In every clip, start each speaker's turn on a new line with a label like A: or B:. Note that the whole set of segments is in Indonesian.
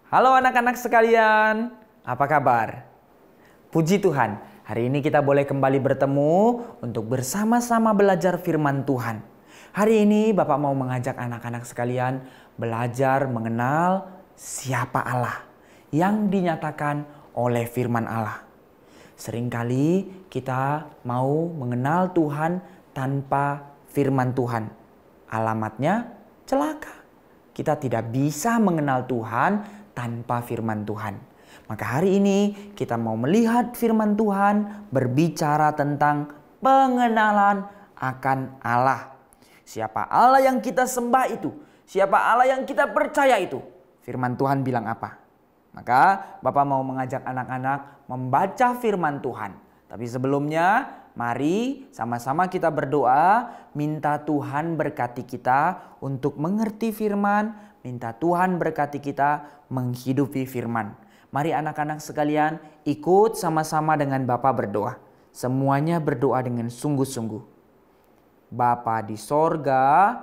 A: Halo anak-anak sekalian, apa kabar? Puji Tuhan, hari ini kita boleh kembali bertemu untuk bersama-sama belajar firman Tuhan. Hari ini Bapak mau mengajak anak-anak sekalian belajar mengenal siapa Allah yang dinyatakan oleh firman Allah. Seringkali kita mau mengenal Tuhan tanpa firman Tuhan. Alamatnya celaka. Kita tidak bisa mengenal Tuhan tanpa firman Tuhan. Maka hari ini kita mau melihat firman Tuhan berbicara tentang pengenalan akan Allah. Siapa Allah yang kita sembah itu? Siapa Allah yang kita percaya itu? Firman Tuhan bilang apa? Maka Bapak mau mengajak anak-anak membaca firman Tuhan. Tapi sebelumnya mari sama-sama kita berdoa, minta Tuhan berkati kita untuk mengerti firman, minta Tuhan berkati kita menghidupi firman. Mari anak-anak sekalian ikut sama-sama dengan Bapa berdoa. Semuanya berdoa dengan sungguh-sungguh. Bapa di sorga,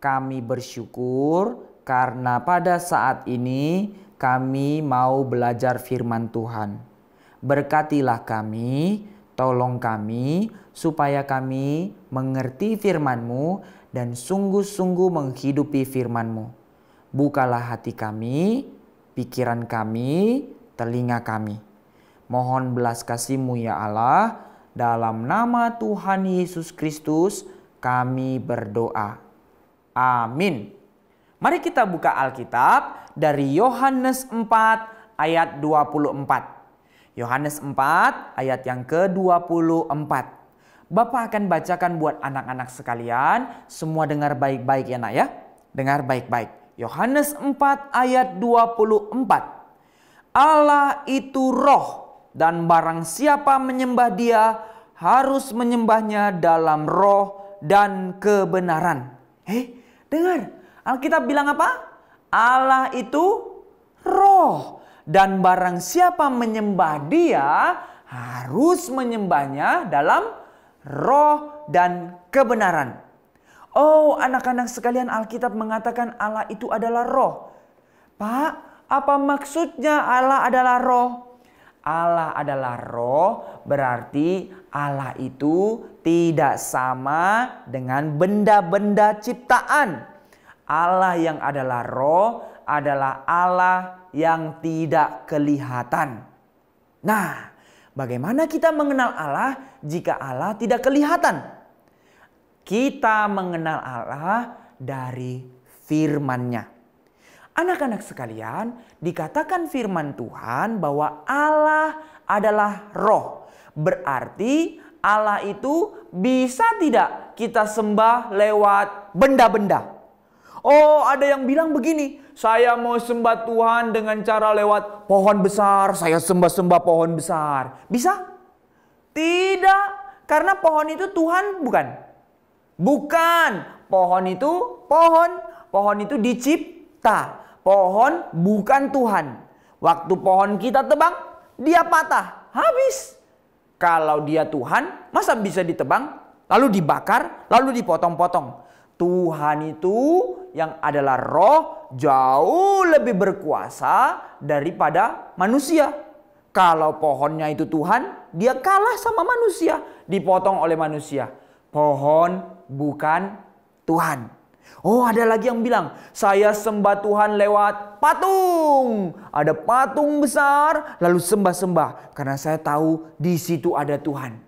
A: kami bersyukur karena pada saat ini kami mau belajar firman Tuhan. Berkatilah kami, tolong kami supaya kami mengerti firman-Mu dan sungguh-sungguh menghidupi firman-Mu. Bukalah hati kami, pikiran kami, telinga kami. Mohon belas kasih-Mu ya Allah, dalam nama Tuhan Yesus Kristus kami berdoa. Amin. Mari kita buka Alkitab dari Yohanes 4 ayat 24. Yohanes 4 ayat yang ke-24. Bapak akan bacakan buat anak-anak sekalian. Semua dengar baik-baik ya nak ya. Dengar baik-baik. Yohanes 4 ayat 24. Allah itu roh dan barang siapa menyembah Dia harus menyembahnya dalam roh dan kebenaran. Dengar, Alkitab bilang apa? Allah itu roh dan barang siapa menyembah Dia harus menyembahnya dalam roh dan kebenaran. Oh, anak-anak sekalian, Alkitab mengatakan Allah itu adalah roh. Pak, apa maksudnya Allah adalah roh? Allah adalah roh berarti Allah itu tidak sama dengan benda-benda ciptaan. Allah yang adalah roh adalah Allah yang tidak kelihatan. Nah, bagaimana kita mengenal Allah jika Allah tidak kelihatan? Kita mengenal Allah dari firman-Nya. Anak-anak sekalian, dikatakan firman Tuhan bahwa Allah adalah roh. Berarti Allah itu bisa tidak kita sembah lewat benda-benda. Oh, ada yang bilang begini, saya mau sembah Tuhan dengan cara lewat pohon besar, saya sembah-sembah pohon besar. Bisa? Tidak, karena pohon itu Tuhan bukan. Bukan, pohon itu dicipta. Pohon bukan Tuhan. Waktu pohon kita tebang, dia patah, habis. Kalau dia Tuhan, masa bisa ditebang, lalu dibakar, lalu dipotong-potong. Tuhan itu yang adalah roh jauh lebih berkuasa daripada manusia. Kalau pohonnya itu Tuhan, dia kalah sama manusia, dipotong oleh manusia. Pohon bukan Tuhan. Oh, ada lagi yang bilang, saya sembah Tuhan lewat patung. Ada patung besar, lalu sembah-sembah karena saya tahu di situ ada Tuhan.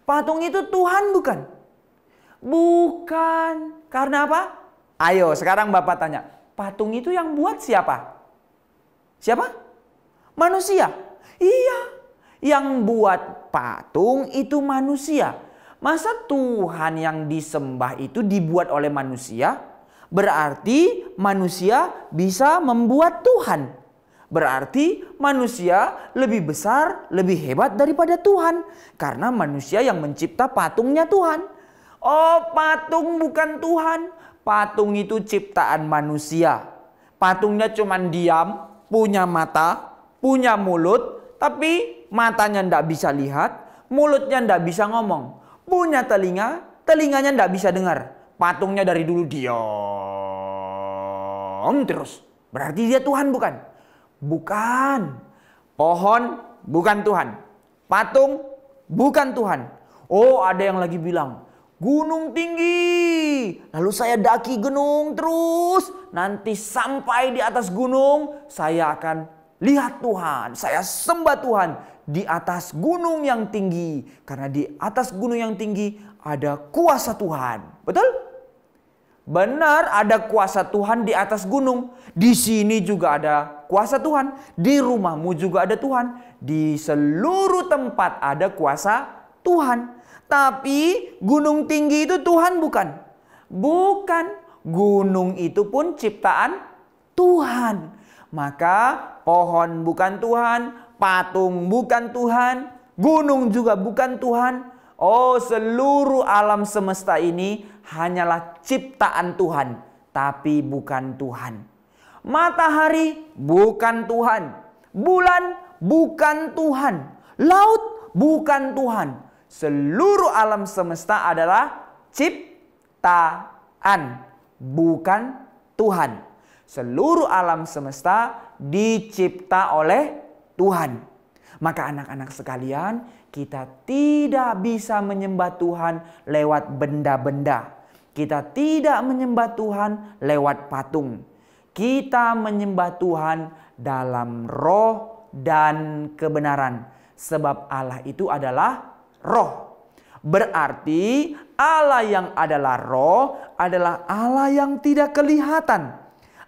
A: Patung itu Tuhan bukan? Bukan. Karena apa? Ayo, sekarang Bapak tanya, patung itu yang buat siapa? Siapa? Manusia. Iya, yang buat patung itu manusia. Masa Tuhan yang disembah itu dibuat oleh manusia? Berarti manusia bisa membuat Tuhan. Berarti manusia lebih besar, lebih hebat daripada Tuhan. Karena manusia yang mencipta patungnya Tuhan. Oh, patung bukan Tuhan. Patung itu ciptaan manusia. Patungnya cuma diam, punya mata, punya mulut. Tapi matanya tidak bisa lihat, mulutnya tidak bisa ngomong. Punya telinga, telinganya tidak bisa dengar. Patungnya dari dulu diam terus. Berarti dia Tuhan bukan? Bukan. Pohon bukan Tuhan. Patung bukan Tuhan. Oh, ada yang lagi bilang, gunung tinggi. Lalu saya daki gunung terus. Nanti sampai di atas gunung, saya akan lihat Tuhan. Saya sembah Tuhan di atas gunung yang tinggi. Karena di atas gunung yang tinggi ada kuasa Tuhan. Betul? Benar, ada kuasa Tuhan di atas gunung. Di sini juga ada kuasa Tuhan. Di rumahmu juga ada Tuhan. Di seluruh tempat ada kuasa Tuhan. Tapi gunung tinggi itu Tuhan bukan? Bukan. Gunung itu pun ciptaan Tuhan. Maka pohon bukan Tuhan, patung bukan Tuhan, gunung juga bukan Tuhan. Oh, seluruh alam semesta ini hanyalah ciptaan Tuhan, tapi bukan Tuhan. Matahari bukan Tuhan, bulan bukan Tuhan, laut bukan Tuhan. Seluruh alam semesta adalah ciptaan, bukan Tuhan. Seluruh alam semesta dicipta oleh Tuhan. Maka anak-anak sekalian, kita tidak bisa menyembah Tuhan lewat benda-benda. Kita tidak menyembah Tuhan lewat patung. Kita menyembah Tuhan dalam roh dan kebenaran. Sebab Allah itu adalah roh. Berarti Allah yang adalah roh adalah Allah yang tidak kelihatan.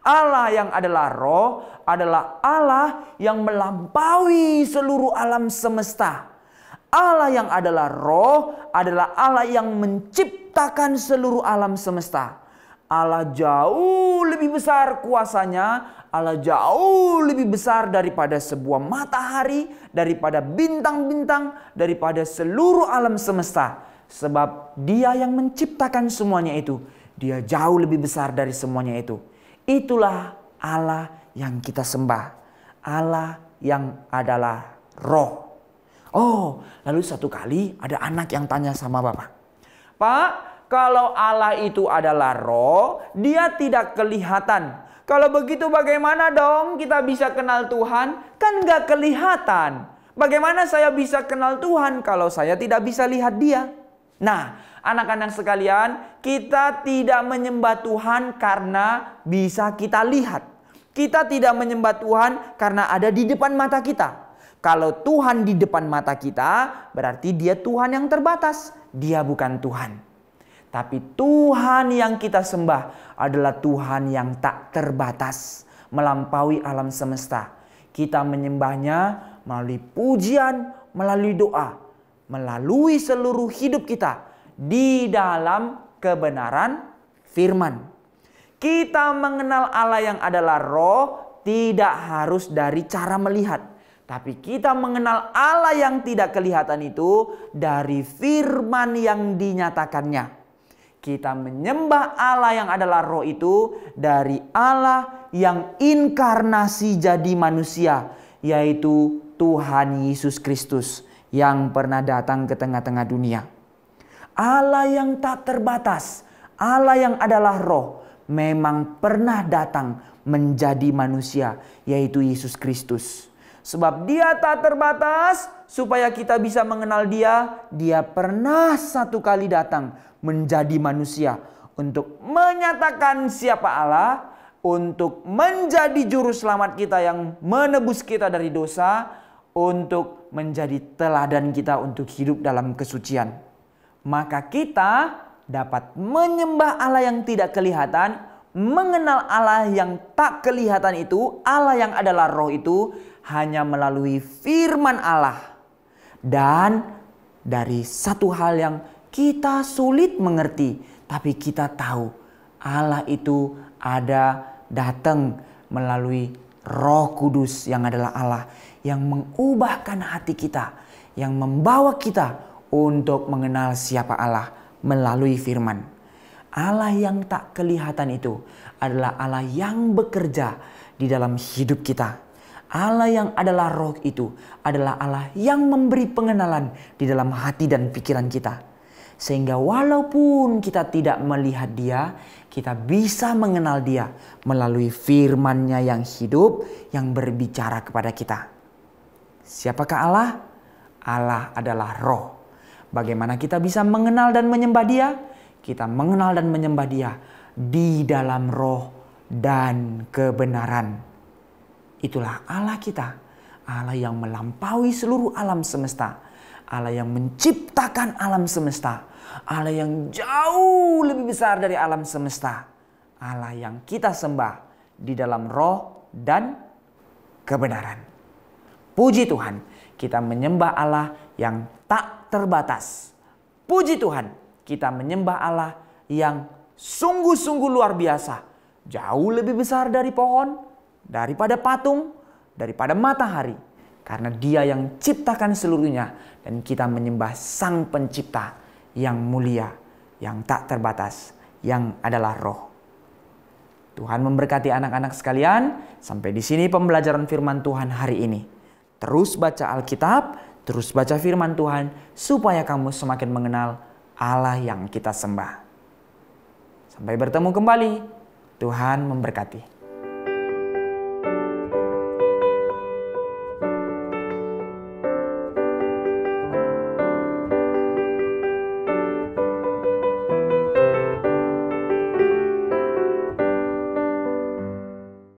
A: Allah yang adalah roh adalah Allah yang melampaui seluruh alam semesta. Allah yang adalah roh adalah Allah yang menciptakan seluruh alam semesta. Allah jauh lebih besar kuasanya. Allah jauh lebih besar daripada sebuah matahari, daripada bintang-bintang, daripada seluruh alam semesta. Sebab Dia yang menciptakan semuanya itu. Dia jauh lebih besar dari semuanya itu. Itulah Allah yang kita sembah. Allah yang adalah roh. Oh, lalu satu kali ada anak yang tanya sama Bapak. Pak, kalau Allah itu adalah roh, Dia tidak kelihatan. Kalau begitu bagaimana dong kita bisa kenal Tuhan? Kan gak kelihatan. Bagaimana saya bisa kenal Tuhan kalau saya tidak bisa lihat Dia? Nah, anak-anak sekalian, kita tidak menyembah Tuhan karena bisa kita lihat. Kita tidak menyembah Tuhan karena ada di depan mata kita. Kalau Tuhan di depan mata kita, berarti Dia Tuhan yang terbatas. Dia bukan Tuhan. Tapi Tuhan yang kita sembah adalah Tuhan yang tak terbatas, melampaui alam semesta. Kita menyembahnya melalui pujian, melalui doa, melalui seluruh hidup kita di dalam kebenaran firman. Kita mengenal Allah yang adalah roh tidak harus dari cara melihat. Tapi kita mengenal Allah yang tidak kelihatan itu dari firman yang dinyatakannya. Kita menyembah Allah yang adalah roh itu dari Allah yang inkarnasi jadi manusia, yaitu Tuhan Yesus Kristus yang pernah datang ke tengah-tengah dunia. Allah yang tak terbatas, Allah yang adalah roh, memang pernah datang menjadi manusia, yaitu Yesus Kristus. Sebab Dia tak terbatas, supaya kita bisa mengenal Dia, Dia pernah satu kali datang menjadi manusia untuk menyatakan siapa Allah, untuk menjadi juru selamat kita yang menebus kita dari dosa, untuk menjadi teladan kita untuk hidup dalam kesucian. Maka kita dapat menyembah Allah yang tidak kelihatan, mengenal Allah yang tak kelihatan itu, Allah yang adalah roh itu, hanya melalui firman Allah. Dan dari satu hal yang kita sulit mengerti, tapi kita tahu Allah itu ada datang melalui Roh Kudus yang adalah Allah yang mengubahkan hati kita, yang membawa kita untuk mengenal siapa Allah melalui firman. Allah yang tak kelihatan itu adalah Allah yang bekerja di dalam hidup kita. Allah yang adalah roh itu adalah Allah yang memberi pengenalan di dalam hati dan pikiran kita. Sehingga walaupun kita tidak melihat Dia, kita bisa mengenal Dia melalui firman-Nya yang hidup, yang berbicara kepada kita. Siapakah Allah? Allah adalah Roh. Bagaimana kita bisa mengenal dan menyembah Dia? Kita mengenal dan menyembah Dia di dalam Roh dan kebenaran. Itulah Allah kita. Allah yang melampaui seluruh alam semesta. Allah yang menciptakan alam semesta. Allah yang jauh lebih besar dari alam semesta. Allah yang kita sembah di dalam roh dan kebenaran. Puji Tuhan, kita menyembah Allah yang tak terbatas. Puji Tuhan, kita menyembah Allah yang sungguh-sungguh luar biasa. Jauh lebih besar dari pohon, daripada patung, daripada matahari. Karena Dia yang ciptakan seluruhnya. Dan kita menyembah Sang Pencipta yang mulia, yang tak terbatas, yang adalah Roh. Tuhan memberkati anak-anak sekalian. Sampai di sini pembelajaran firman Tuhan hari ini. Terus baca Alkitab, terus baca firman Tuhan, supaya kamu semakin mengenal Allah yang kita sembah. Sampai bertemu kembali. Tuhan memberkati.